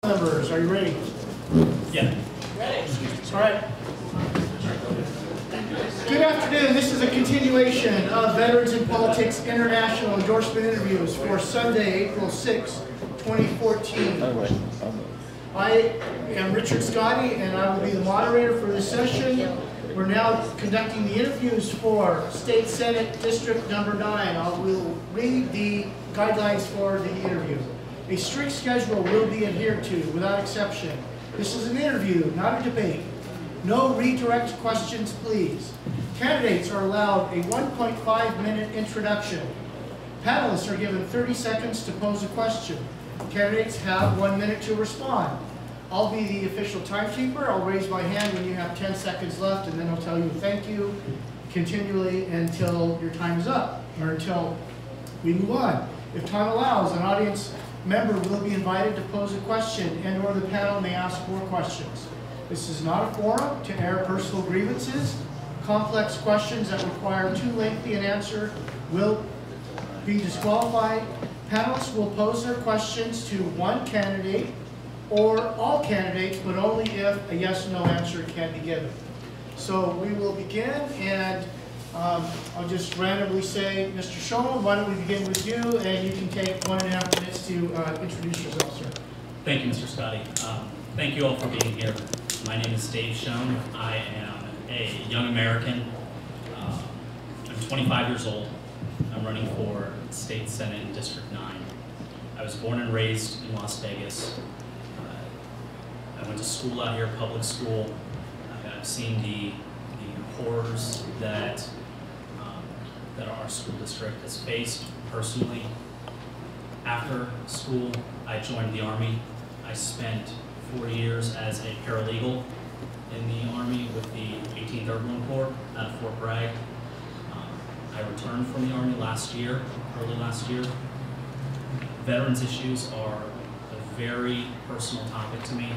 Members, are you ready? Yeah. Ready. All right. Good afternoon. This is a continuation of Veterans in Politics International Endorsement Interviews for Sunday, April 6, 2014. I am Richard Scotti, and I will be the moderator for this session. We're now conducting the interviews for State Senate District Number 9. I will read the guidelines for the interview. A strict schedule will be adhered to without exception. This is an interview, not a debate. No redirect questions, please. Candidates are allowed a 1.5-minute introduction. Panelists are given 30 seconds to pose a question. Candidates have 1 minute to respond. I'll be the official timekeeper. I'll raise my hand when you have 10 seconds left, and then I'll tell you thank you continually until your time is up, or until we move on. If time allows, an audience member will be invited to pose a question, and or the panel may ask more questions. This is not a forum to air personal grievances. Complex questions that require too lengthy an answer will be disqualified. Panelists will pose their questions to one candidate or all candidates, but only if a yes/no answer can be given. So we will begin, and I'll just randomly say, Mr. Schoen, why don't we begin with you, and you can take 1.5 minutes to introduce yourself, sir. Thank you, Mr. Scotti. Thank you all for being here. My name is Dave Schoen. I am a young American. I'm 25 years old. I'm running for State Senate in District 9. I was born and raised in Las Vegas. I went to school out here, public school. I've seen the horrors that our school district has faced personally. After school, I joined the Army. I spent 4 years as a paralegal in the Army with the 18th Airborne Corps out of Fort Bragg. I returned from the Army early last year. Veterans issues are a very personal topic to me.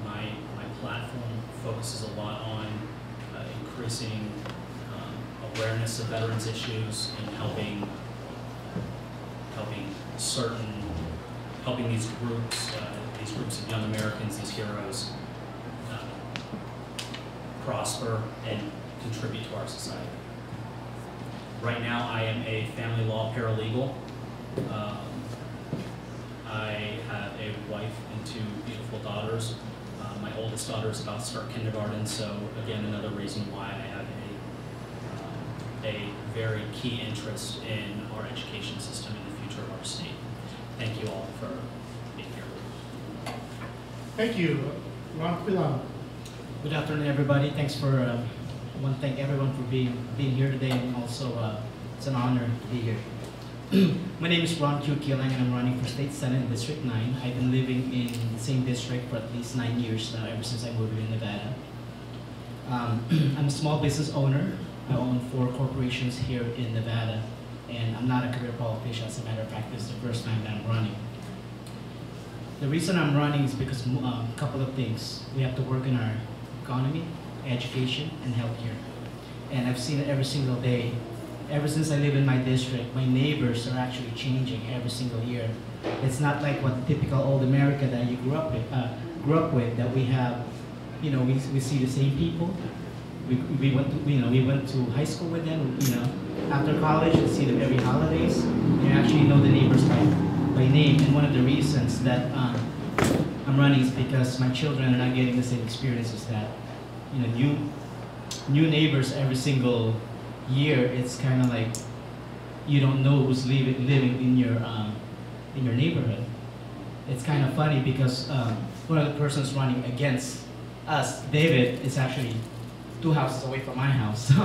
My platform focuses a lot on increasing awareness of veterans issues and helping these groups of young Americans, these heroes, prosper and contribute to our society. Right now, I am a family law paralegal. I have a wife and 2 beautiful daughters. My oldest daughter is about to start kindergarten, so again, another reason why I have a very key interest in our education system and the future of our state. Thank you all for being here. Thank you. Ron Quilang. Good afternoon, everybody. Thanks for, I want to thank everyone for being here today, and also it's an honor to be here. My name is Ron Quilang, and I'm running for State Senate in District 9. I've been living in the same district for at least 9 years now, ever since I moved here in Nevada. I'm a small business owner. I own 4 corporations here in Nevada, and I'm not a career politician. As a matter of fact, this is the first time that I'm running. The reason I'm running is because a couple of things. We have to work in our economy, education, and healthcare. And I've seen it every single day. Ever since I live in my district, my neighbors are actually changing every single year. It's not like what typical old America that you grew up with, that we have, you know, we see the same people. We went to high school with them, you know. After college, we see them every holidays. You actually know the neighbors by name. And one of the reasons that I'm running is because my children are not getting the same experiences that, you know, new neighbors every single year. It's kind of like you don't know who's living in your neighborhood. It's kind of funny because one of the persons running against us, David, is actually 2 houses away from my house. So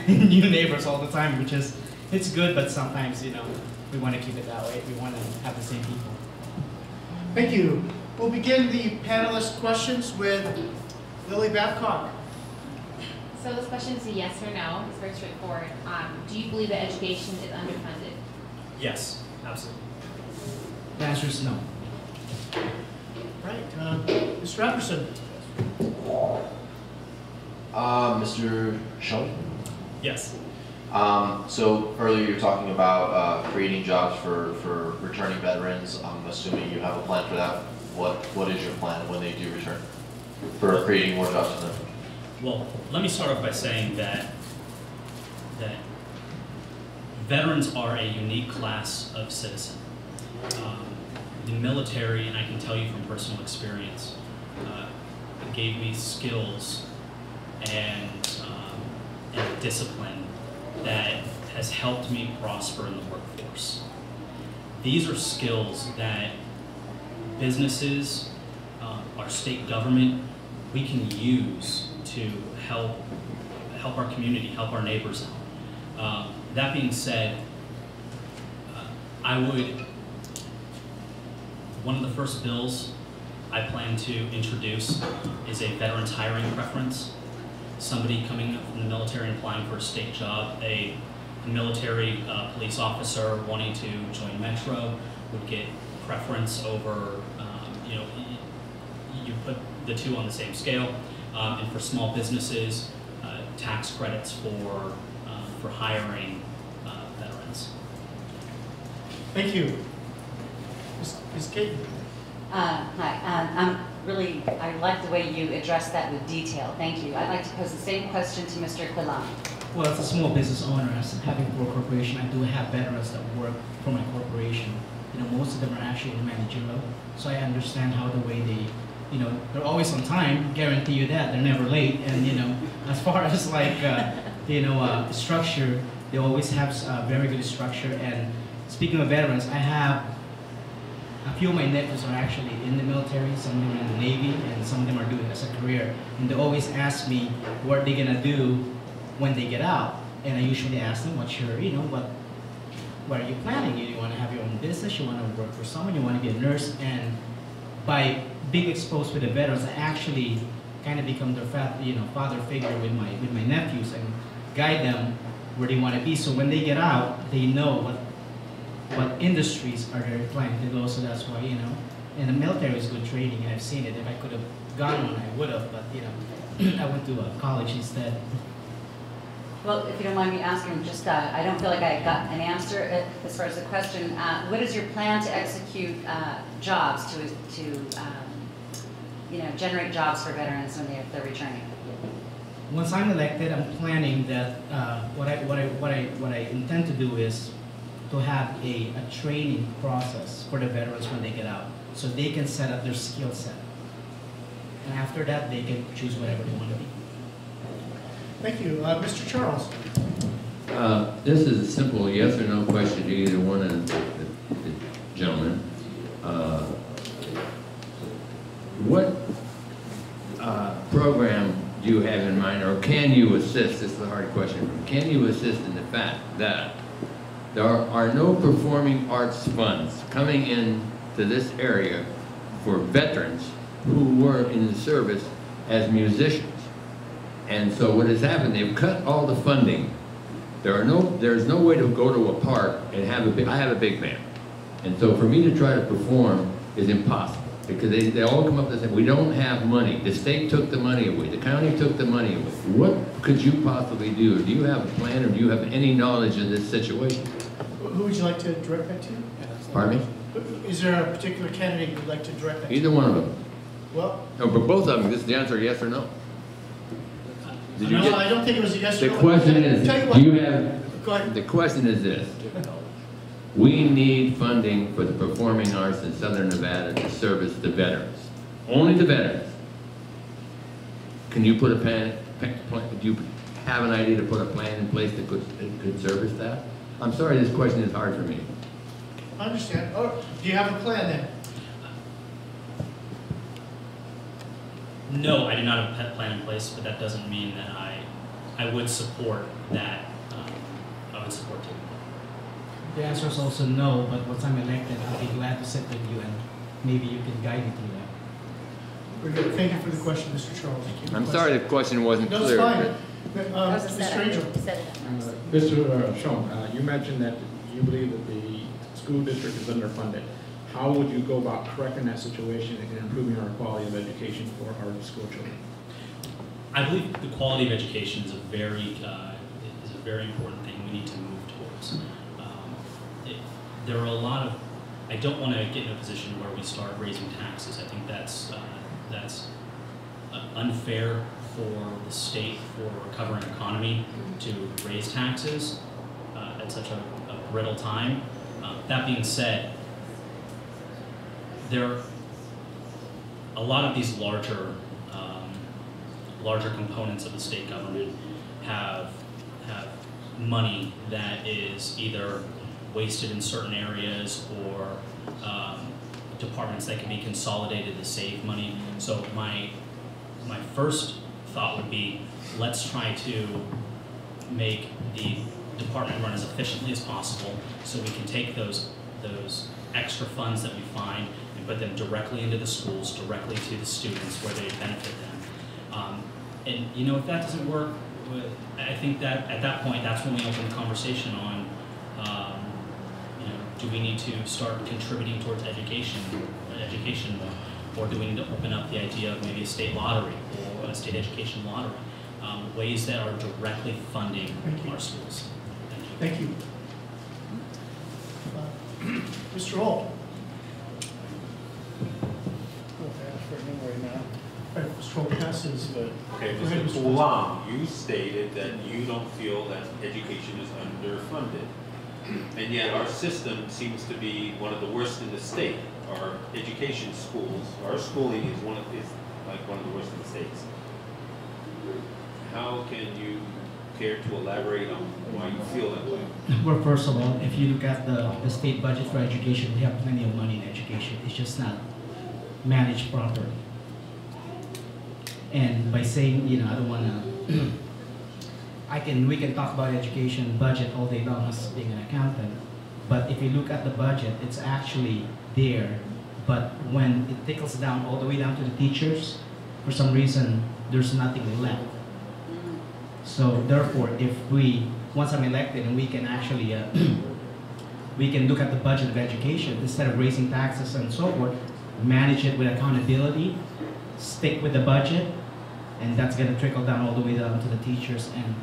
new neighbors all the time, which is, it's good, but sometimes, you know, we want to keep it that way. We want to have the same people. Thank you. We'll begin the panelist questions with Lily Babcock. So this question is a yes or no. It's very straightforward. Do you believe that education is underfunded? Yes, absolutely. The answer is no. Right. Mr. Anderson. Mr. Schoen? Yes. So earlier you were talking about creating jobs for returning veterans. I'm assuming you have a plan for that what is your plan when they do return for creating more jobs for them? Well, let me start off by saying that veterans are a unique class of citizen. The military, and I can tell you from personal experience, it gave me skills and discipline that has helped me prosper in the workforce. These are skills that businesses, our state government, we can use to help our community, help our neighbors out. That being said, one of the first bills I plan to introduce is a veterans hiring preference. Somebody coming up from the military and applying for a state job, a military police officer wanting to join Metro would get preference over, you put the two on the same scale. And for small businesses, tax credits for hiring veterans. Thank you. Ms. Kate? Hi. I like the way you addressed that with detail. Thank you. I'd like to pose the same question to Mr. Quilang. Well, as a small business owner, as having for a corporation, I do have veterans that work for my corporation. Most of them are actually in the managerial, so I understand how the way they, they're always on time, guarantee you that, they're never late, and as far as like, structure, they always have very good structure. And speaking of veterans, I have a few of my nephews are actually in the military, some of them are in the Navy, and some of them are doing it as a career. And they always ask me what they're gonna do when they get out. And I usually ask them, what's your, what are you planning? You want to have your own business, you want to work for someone, you want to be a nurse. And by being exposed with the veterans, I actually kind of become their father figure with my nephews and guide them where they want to be. So when they get out, they know what industries are they planning to go. So that's why, and the military is good training, and I've seen it. If I could have gone one, I would have, but I went to college instead. Well, if you don't mind me asking, just I don't feel like I got an answer as far as the question. What is your plan to execute jobs to generate jobs for veterans when they're returning? Once I'm elected, I'm planning that what I intend to do is to have a training process for the veterans when they get out, so they can set up their skill set, and after that they can choose whatever they want to be. Thank you. Mr. Charles. This is a simple yes or no question to either one of the gentlemen. What program do you have in mind, or can you assist, this is a hard question, can you assist in the fact that there are no performing arts funds coming in to this area for veterans who were in the service as musicians? And so what has happened, they've cut all the funding. There's no way to go to a park and have I have a big band. And so for me to try to perform is impossible, because they all come up and say, we don't have money. The state took the money away, the county took the money away. What could you possibly do? Do you have a plan, or do you have any knowledge of this situation? Who would you like to direct that to? Pardon me? Is there a particular candidate you'd like to direct that to? Either one of them. Well, No, but both of them, this is the answer, yes or no? Did you no, get, I don't think it was a yes or no. the question is, Tell you what, do you have, go ahead. the question is this. We need funding for the performing arts in Southern Nevada to service the veterans. Only the veterans. Can you put a plan, do you have an idea to put a plan in place that could service that? I'm sorry, this question is hard for me. I understand. Oh, do you have a plan then? No, I do not have a pet plan in place, but that doesn't mean that I would support that. I would support it. The answer is also no, but once I'm elected, I'll be glad to sit with you and maybe you can guide me through that. Very good. Thank you for the question, Mr. Charles. I'm sorry the question wasn't No, clear. it's fine. Mr. Angel. Mr. Schoen, you mentioned that you believe that the school district is underfunded. How would you go about correcting that situation and improving our quality of education for our school children? I believe the quality of education is a very important thing we need to move towards. There are a lot of, I don't want to get in a position where we start raising taxes. I think that's unfair for the state, for a recovering economy, to raise taxes at such a brittle time. That being said, a lot of these larger components of the state government have money that is either wasted in certain areas or departments that can be consolidated to save money. So my first thought would be, let's try to make the department run as efficiently as possible so we can take those extra funds that we find and put them directly into the schools, directly to the students where they benefit them. And you know, if that doesn't work, I think that at that point, that's when we open the conversation on, you know, do we need to start contributing towards education more, or do we need to open up the idea of maybe a state lottery or a state education lottery, ways that are directly funding our schools. Thank you. Mr. Holt. Mr. Holt passes. Okay, Mr. Quilang, you stated that you don't feel that education is underfunded. And yet our system seems to be one of the worst in the state. Our education schools, our schooling is like one of the worst in the states. How can you care to elaborate on why you feel that way? Well, first of all, if you look at the state budget for education, we have plenty of money in education. It's just not managed properly. And by saying, you know, I don't want to, we can talk about education budget all day long as being an accountant, but if you look at the budget, it's actually there, but when it trickles down all the way down to the teachers, for some reason, there's nothing left. So therefore, if once I'm elected and we can actually, we can look at the budget of education, instead of raising taxes and so forth, manage it with accountability, stick with the budget, and that's going to trickle down all the way down to the teachers, and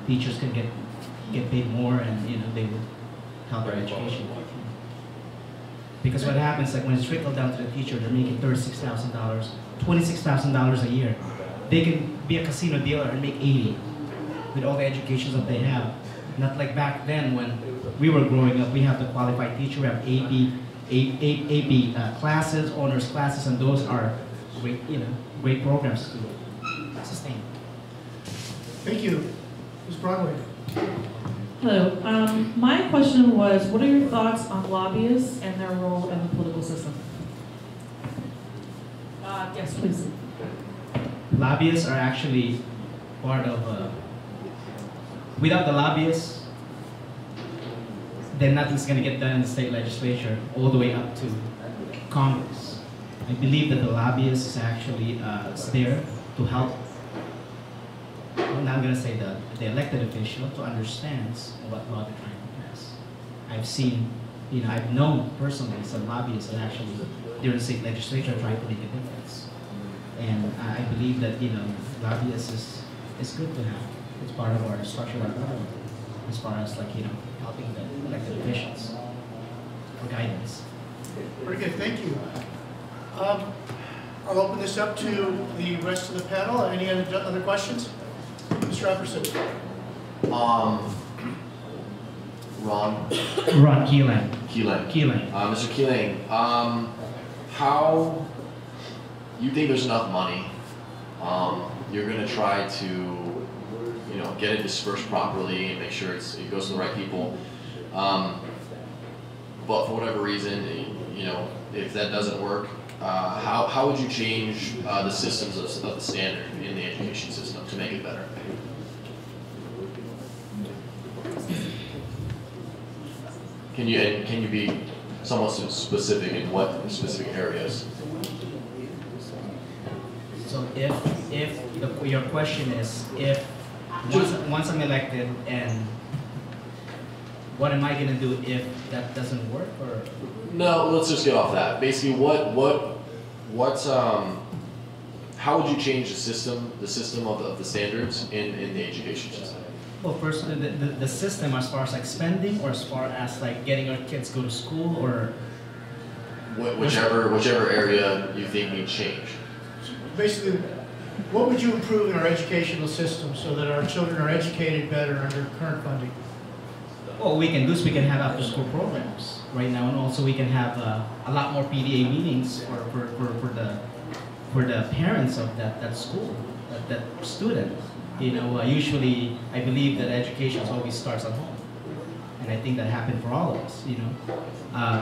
teachers can get paid more, and you know, they would help their education. Because what happens, like when it's trickled down to the teacher, they're making $36,000, $26,000 a year. They can be a casino dealer and make 80 with all the educations that they have. Not like back then when we were growing up, we have the qualified teacher, we have AP classes, honors classes, and those are great, you know, great programs to sustain. Thank you. Ms. Broadway. Hello. My question was, what are your thoughts on lobbyists and their role in the political system? Yes, please. Lobbyists are actually part of, without the lobbyists, then nothing's going to get done in the state legislature all the way up to Congress. I believe that the lobbyist is actually there to help, I'm not going to say the elected official, to understand what law they're trying to pass. I've seen, you know, I've known personally some lobbyists that actually, during the state legislature, are trying to make a difference. And I believe that, you know, lobbyists is good to have. It's part of our structure of government, as far as, like, you know, helping the elected officials for guidance. Very good, thank you. I'll open this up to the rest of the panel. Any other questions? Mr. Epperson. Ron Quilang. Quilang. Mr. Quilang, how you think there's enough money? You're going to try to, you know, get it dispersed properly and make sure it goes to the right people. But for whatever reason, you know, if that doesn't work, how would you change the systems of the standard in the education system to make it better? Can you be somewhat specific in what specific areas? So if your question is, if once I'm elected, and what am I going to do if that doesn't work, or? No, let's just get off that. Basically, how would you change the system of the standards in the education system? Well, first, the system as far as like spending, or as far as like getting our kids go to school, or whichever area you think needs change. Basically, what would you improve in our educational system so that our children are educated better under current funding? What we can do is we can have after-school programs right now, and also we can have a lot more PDA meetings for the parents of that school, that student. You know, usually I believe that education always starts at home, and I think that happened for all of us. You know,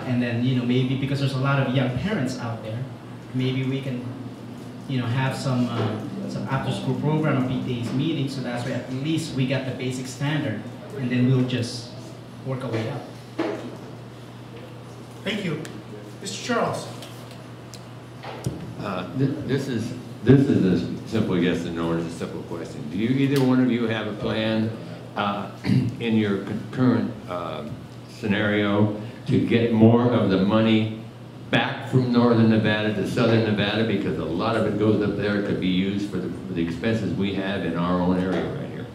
and then you know maybe because there's a lot of young parents out there, maybe we can, you know, have some after-school program or PDA meetings, so that's why at least we got the basic standard, and then we'll just work our way up. Thank you. Mr. Charles. This is a simple yes or no, and it's a simple question. Do you, either one of you, have a plan in your current scenario to get more of the money back from northern Nevada to southern Nevada, because a lot of it goes up there, could be used for the expenses we have in our own area right here?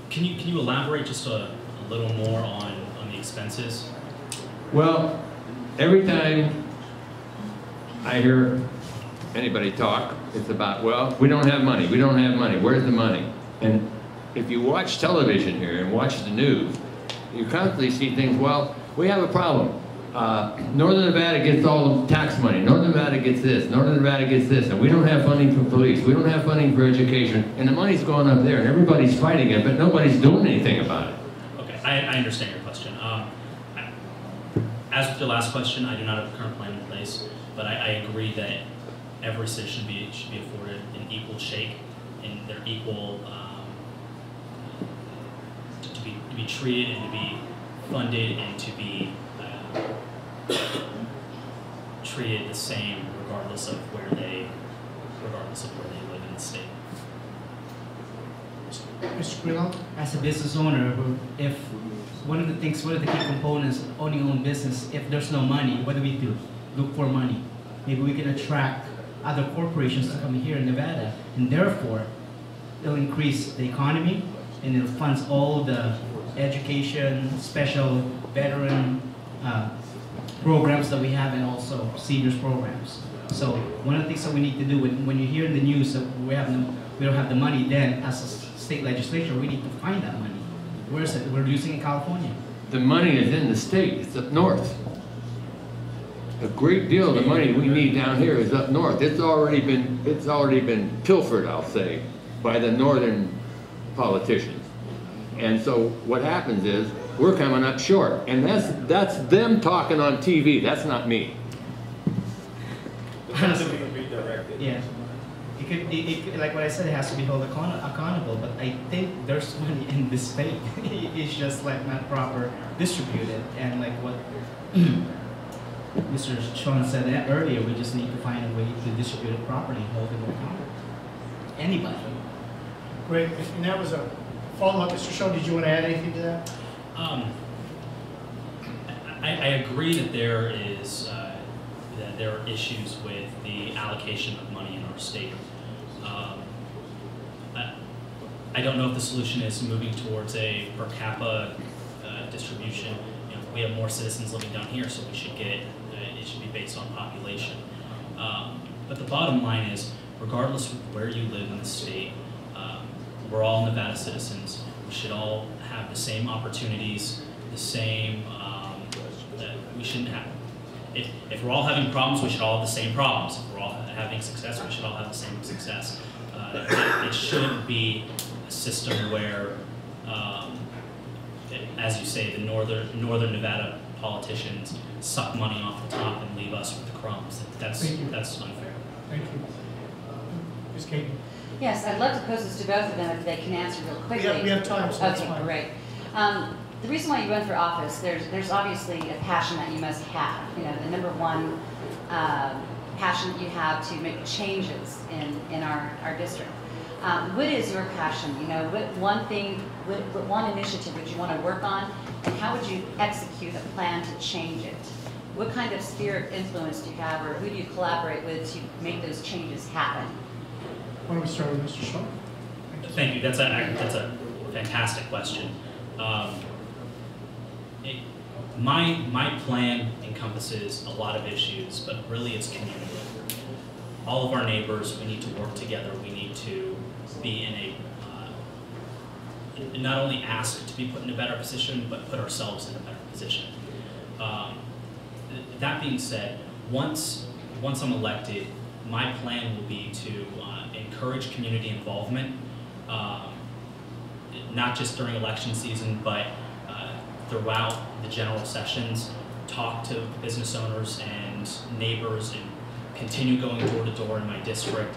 Can you elaborate just a little more on the expenses? Well, every time I hear anybody talk, it's about, well, we don't have money, where's the money? And if you watch television here and watch the news, you constantly see things, well, we have a problem. Northern Nevada gets all the tax money, Northern Nevada gets this, Northern Nevada gets this, and we don't have funding for police, we don't have funding for education, and the money's going up there, and everybody's fighting it, but nobody's doing anything about it. Okay, I understand your question. As with your last question, I do not have a current plan in place, but I agree that every citizen should be afforded an equal shake, and they're equal to be treated and to be funded and to be treated the same regardless of where they live in the state. Mr. Quilang? As a business owner, if one of the key components of owning your own business, if there's no money, what do? Look for money. Maybe we can attract other corporations to come here in Nevada, and therefore it'll increase the economy, and it'll fund all the education, special veteran programs that we have, and also seniors programs. So one of the things that we need to do when you hear in the news that we don't have the money, then as a state legislature, we need to find that money. Where is it? We're using it in California. The money is in the state, it's up north. A great deal of the money we need down here is up north. It's already been pilfered, I'll say, by the northern politicians. And so what happens is we're coming up short, and that's them talking on TV. That's not me. Yeah, it could, like what I said, it has to be held accountable. But I think there's money in this state. It's just like not proper distributed, and like what Mr. Schoen said earlier, we just need to find a way to distribute it properly and hold them accountable. Anybody. Great, and that was a follow-up. Mr. Schoen, did you want to add anything to that? I agree that there are issues with the allocation of money in our state. I don't know if the solution is moving towards a per capita distribution. You know, we have more citizens living down here, so we should get it should be based on population. But the bottom line is, regardless of where you live in the state, we're all Nevada citizens. We should all have the same opportunities, the same, we shouldn't have, if we're all having problems, we should all have the same problems. If we're all having success, we should all have the same success. It shouldn't be a system where, as you say, the northern Nevada politicians suck money off the top and leave us with the crumbs. That's unfair. Thank you. Ms. Katie? Yes, I'd love to pose this to both of them if they can answer real quickly. We have time, so that's okay, fine. Great. The reason why you run for office, there's obviously a passion that you must have. You know, the number one passion that you have to make changes in our district. What is your passion? You know, what one initiative would you want to work on, and how would you execute a plan to change it? What kind of sphere of influence do you have, or who do you collaborate with to make those changes happen? Why don't we start with Mr. Schoen? Thank you. That's a fantastic question. My plan encompasses a lot of issues, but really it's community. All of our neighbors, we need to work together. We need to be in a, not only ask to be put in a better position, but put ourselves in a better position. That being said, once I'm elected, my plan will be to encourage community involvement, not just during election season, but throughout the general sessions, talk to business owners and neighbors and continue going door to door in my district,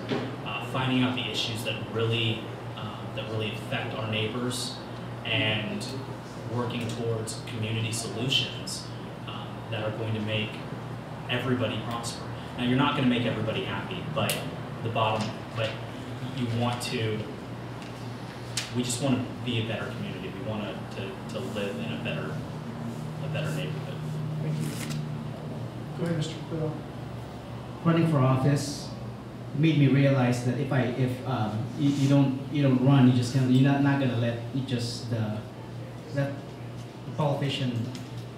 finding out the issues that really affect our neighbors and working towards community solutions that are going to make everybody prosper. Now, you're not going to make everybody happy, but we just want to be a better community. We want to live in a better neighborhood. Thank you. Go ahead, Mr. Quill. Running for office made me realize that if you don't run, you're not gonna let that politician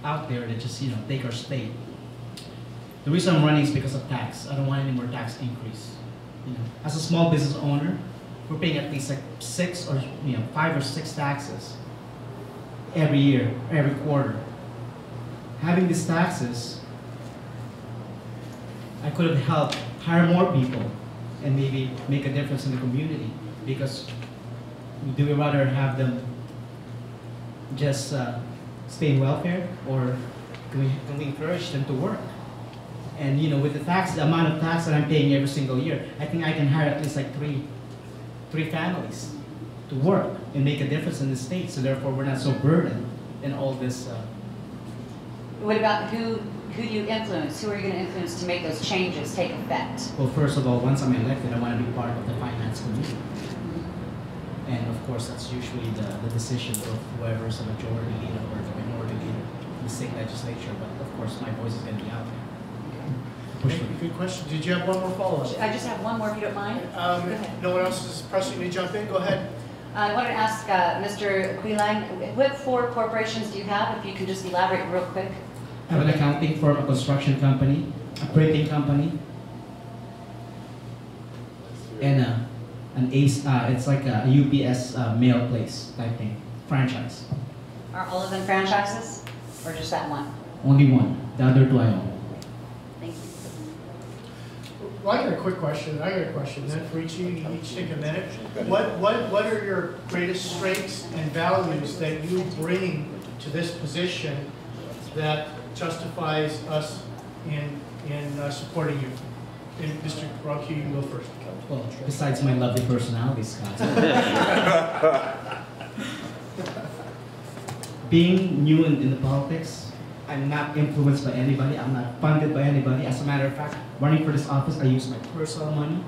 out there that just take our state. The reason I'm running is because of tax. I don't want any more tax increase. As a small business owner, we're paying at least like 5 or 6 taxes every year, every quarter. Having these taxes, I could have helped hire more people and maybe make a difference in the community, because do we rather have them just stay in welfare, or can we encourage them to work? And with the amount of tax that I'm paying every single year, I think I can hire at least like three families to work and make a difference in the state, so therefore we're not so burdened in all this. What about who do you influence? Who are you going to influence to make those changes take effect? Well, first of all, once I'm elected, I want to be part of the finance committee. And of course, that's usually the decision of whoever is the majority leader or the minority leader in the state legislature. But of course, my voice is going to be out there. Good question. Did you have one more follow-up? I just have one more, if you don't mind. No one else is pressing me to jump in. Go ahead. I wanted to ask Mr. Quilang, what 4 corporations do you have? If you can just elaborate real quick. I have an accounting firm, a construction company, a printing company, and an ACE. It's like a UPS mail place type thing, franchise. Are all of them franchises, or just that one? Only one. The other 2 I own. Thank you. Well, I got a quick question. Then for each of you, each take a minute. What are your greatest strengths and values that you bring to this position that justifies us in supporting you? And Mr. Rocky, you can go first. Well, besides my lovely personality, Scott. Being new in the politics, I'm not influenced by anybody. I'm not funded by anybody. As a matter of fact, running for this office, I use my personal money.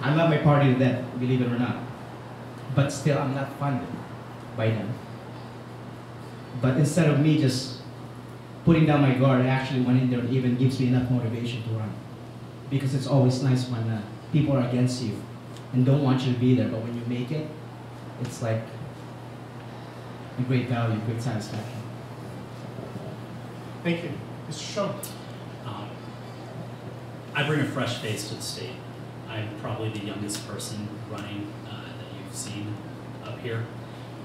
I love my party to death, believe it or not. But still, I'm not funded by them. But instead of me just putting down my guard, I actually went in there and even gives me enough motivation to run. Because it's always nice when people are against you and don't want you to be there, but when you make it, it's like a great value, great satisfaction. Thank you. Mr. Schoen. I bring a fresh face to the state. I'm probably the youngest person running that you've seen up here.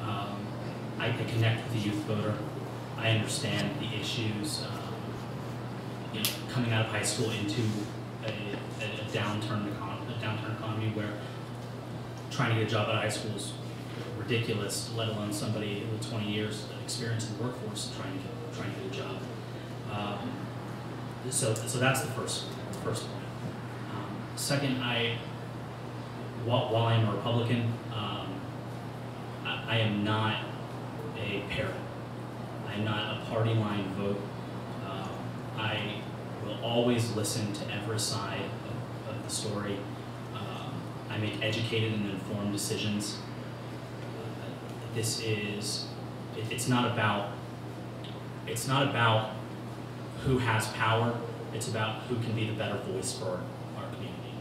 I connect with the youth voter. I understand the issues coming out of high school into a downturn economy where trying to get a job out of high school is ridiculous, let alone somebody with 20 years of experience in the workforce trying to get a job. So that's the first point. Second, while I'm a Republican, I am not a parent. I'm not a party line vote. I will always listen to every side of the story. I make educated and informed decisions. It's not about who has power. It's about who can be the better voice for our community.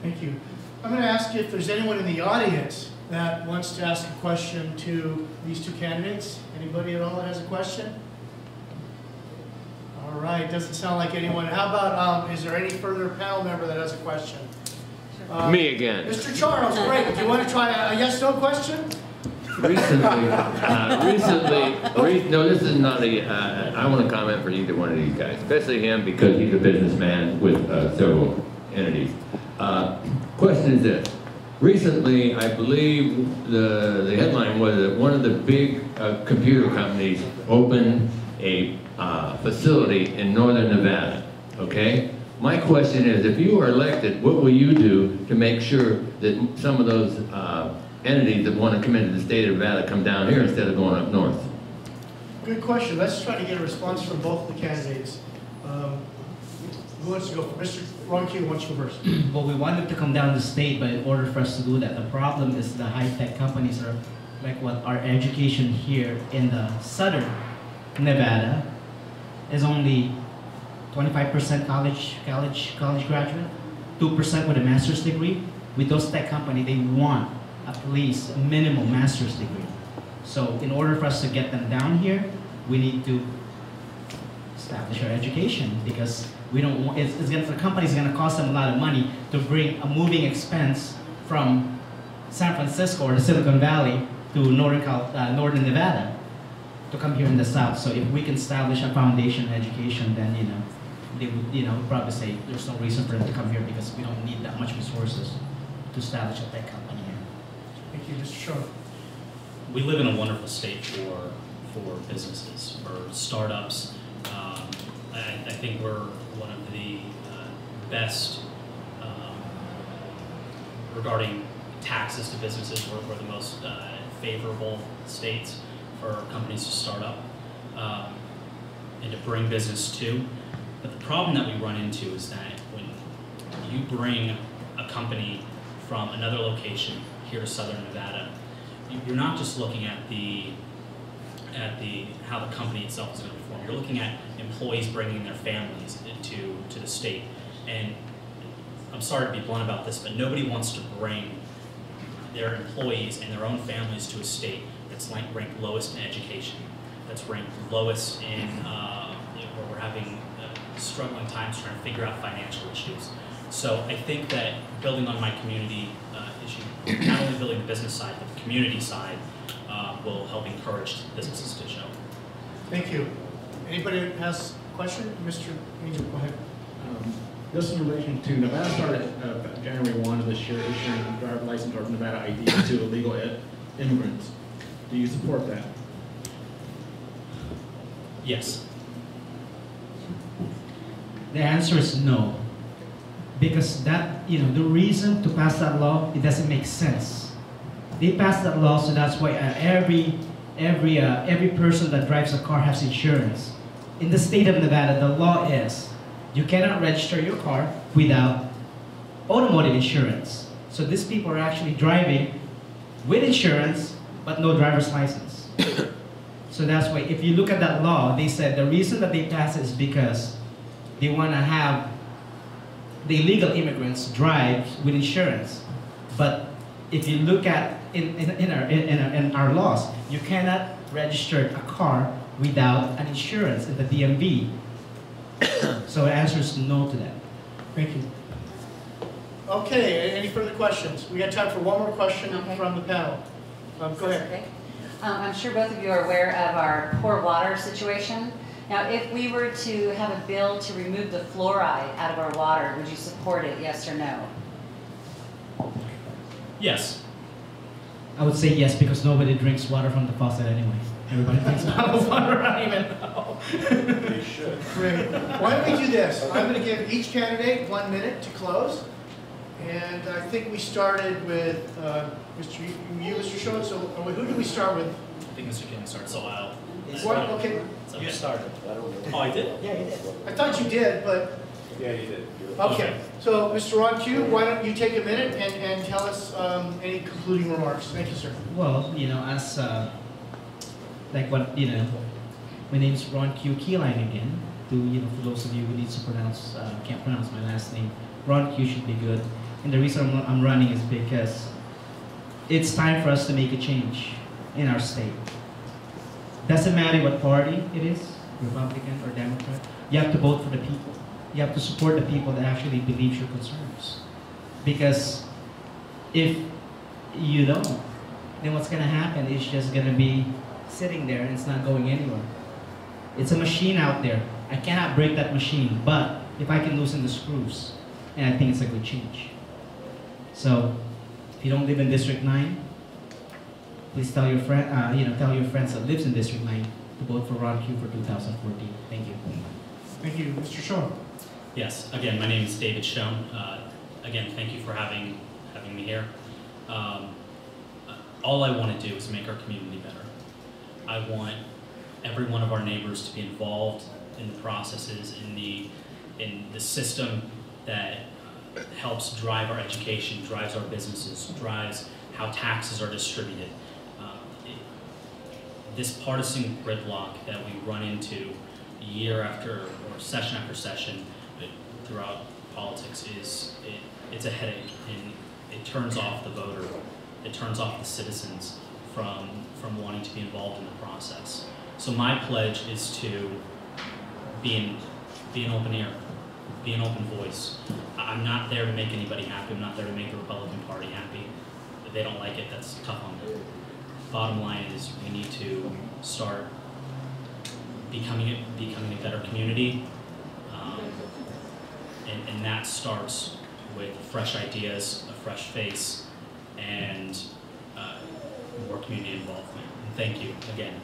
Thank you. I'm going to ask you if there's anyone in the audience that wants to ask a question to these two candidates. Anybody at all that has a question? All right, doesn't sound like anyone. How about, is there any further panel member that has a question? Me again. Mr. Charles, great. Do you want to try a yes/no question? Recently, no, this is not a, I want to comment for either one of these guys, especially him because he's a businessman with several entities. Question is this. Recently, I believe the headline was that one of the big computer companies opened a facility in northern Nevada, okay? My question is, if you are elected, what will you do to make sure that some of those entities that want to come into the state of Nevada come down here instead of going up north? Good question. Let's try to get a response from both the candidates. Who wants to go first? Mr. Ron Q, why don't you go first? Well, we want them to come down the state, but in order for us to do that, the problem is the high-tech companies are like what our education here in the southern Nevada is only 25% college graduate, 2% with a master's degree. With those tech companies, they want at least a minimum master's degree. So in order for us to get them down here, we need to establish our education because we don't want, the company's going to cost them a lot of money to bring a moving expense from San Francisco or the Silicon Valley to northern Nevada to come here in the south. So if we can establish a foundation in education, then they would probably say there's no reason for them to come here because we don't need that much resources to establish a tech company here. Thank you, Mr. Schoen. We live in a wonderful state for businesses, for startups. I think we're one of the best regarding taxes to businesses. We're the most favorable states for companies to start up and to bring business to. But the problem that we run into is that when you bring a company from another location here to Southern Nevada, you're not just looking at how the company itself is going to perform. You're looking at employees bringing their families to the state. And I'm sorry to be blunt about this, but nobody wants to bring their employees and their own families to a state that's ranked lowest in education, that's ranked lowest in where we're having struggling times trying to figure out financial issues. So I think that building on my community issue, not only building the business side, but the community side, will help encourage businesses to show. Thank you. Anybody has a question? Mr. Angel, go ahead. This is in relation to Nevada started January 1 of this year issuing driver's license or Nevada ID to illegal immigrants. Do you support that? Yes. The answer is no. Because that, the reason to pass that law, it doesn't make sense. They passed that law, so that's why every person that drives a car has insurance. In the state of Nevada, the law is you cannot register your car without automotive insurance. So these people are actually driving with insurance, but no driver's license. So that's why, if you look at that law, they said the reason that they passed it is because they want to have the illegal immigrants drive with insurance. But if you look at in our laws, you cannot register a car without an insurance in the DMV. So the answer is no to that. Thank you. Okay, any further questions? We got time for one more question from the panel. Go ahead. Okay. I'm sure both of you are aware of our poor water situation. Now, if we were to have a bill to remove the fluoride out of our water, would you support it, yes or no? Yes. I would say yes, because nobody drinks water from the faucet anyway. Everybody drinks bottled water, I don't even know. They should. Great. Why don't we do this? I'm going to give each candidate 1 minute to close. And I think we started with Mr. Schoen. So who did we start with? I think Mr. King started, so I'll... What? Okay. You started. Oh, I did? Yeah, you did. I thought you did, but... Yeah, you did. Okay. So, Mr. Ron Q, why don't you take a minute and tell us any concluding remarks? Thank you, sir. Well, as like what my name is Ron Q Quilang again. For those of you who need to pronounce, can't pronounce my last name, Ron Q should be good. And the reason I'm running is because it's time for us to make a change in our state. Doesn't matter what party it is, Republican or Democrat, you have to vote for the people. You have to support the people that actually believe your concerns. Because if you don't, then what's gonna happen is just gonna be sitting there and it's not going anywhere. It's a machine out there. I cannot break that machine, but if I can loosen the screws, and I think it's a good change. So, if you don't live in District 9, please tell your friend, tell your friends that lives in District 9 to vote for Ron Q for 2014. Thank you. Thank you, Mr. Schoen. Yes, again, my name is David Schoen. Again, thank you for having me here. All I want to do is make our community better. I want every one of our neighbors to be involved in the processes, in the system that helps drive our education, drives our businesses, drives how taxes are distributed. This partisan gridlock that we run into year after, or session after session throughout politics it's a headache, and it turns off the voter, it turns off the citizens from wanting to be involved in the process. So my pledge is to be an open ear, be an open voice. I'm not there to make anybody happy. I'm not there to make the Republican Party happy. If they don't like it, that's tough on them. Bottom line is we need to start becoming a better community, and that starts with fresh ideas, a fresh face, and more community involvement. And thank you again.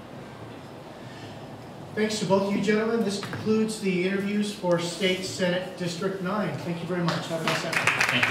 Thanks to both of you gentlemen. This concludes the interviews for State Senate District 9. Thank you very much. Have a nice afternoon. Thank you.